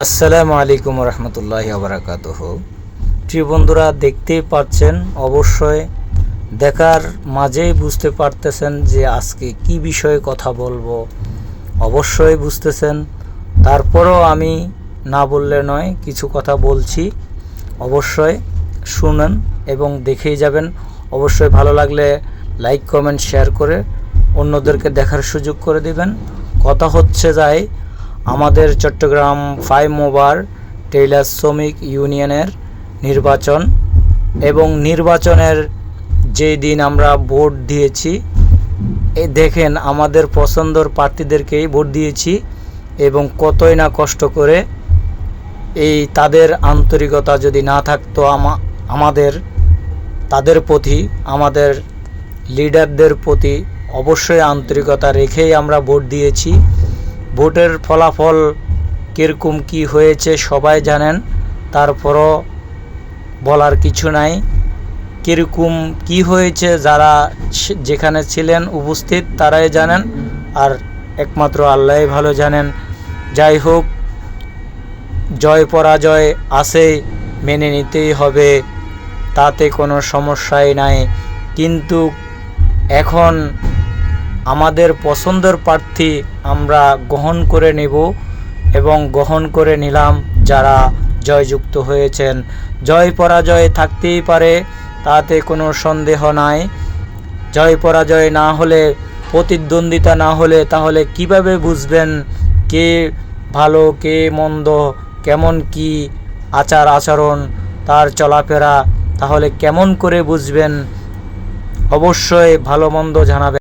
আসসালামু আলাইকুম রহমতুল্লাহি ওয়া প্রিয় বন্ধুরা, দেখতেই পাচ্ছেন, অবশ্যই দেখার মাঝেই বুঝতে পারতেছেন যে আজকে কি বিষয়ে কথা বলবো। অবশ্যই বুঝতেছেন, তারপরও আমি না বললে নয়, কিছু কথা বলছি। অবশ্যই শুনেন এবং দেখেই যাবেন। অবশ্যই ভালো লাগলে লাইক কমেন্ট শেয়ার করে অন্যদেরকে দেখার সুযোগ করে দিবেন। কথা হচ্ছে যায় আমাদের চট্টগ্রাম 5 মোবার টেইলার শ্রমিক ইউনিয়নের নির্বাচন এবং নির্বাচনের যেই দিন আমরা ভোট দিয়েছি, দেখেন আমাদের পছন্দের প্রার্থীদেরকেই ভোট দিয়েছি এবং কতই না কষ্ট করে। এই তাদের আন্তরিকতা যদি না থাকতো আমাদের তাদের প্রতি, আমাদের লিডারদের প্রতি অবশ্যই আন্তরিকতা রেখেই আমরা ভোট দিয়েছি। ভোটের ফলাফল কীরকম কী হয়েছে সবাই জানেন, তারপরও বলার কিছু নাই। কীরকম কী হয়েছে যারা যেখানে ছিলেন উপস্থিত তারাই জানেন, আর একমাত্র আল্লাহই ভালো জানেন। যাই হোক, জয় পরাজয় আছে, মেনে নিতেই হবে, তাতে কোনো সমস্যাই নাই। কিন্তু এখন আমাদের পছন্দের প্রার্থী আমরা গ্রহণ করে নেব এবং গ্রহণ করে নিলাম যারা জয়যুক্ত হয়েছেন। জয় পরাজয় থাকতেই পারে, তাতে কোনো সন্দেহ নাই। জয় পরাজয় না হলে, প্রতিদ্বন্দ্বিতা না হলে তাহলে কিভাবে বুঝবেন কে ভালো কে মন্দ, কেমন কি আচার আচরণ, তার চলাফেরা, তাহলে কেমন করে বুঝবেন? অবশ্যই ভালো মন্দ জানাবেন।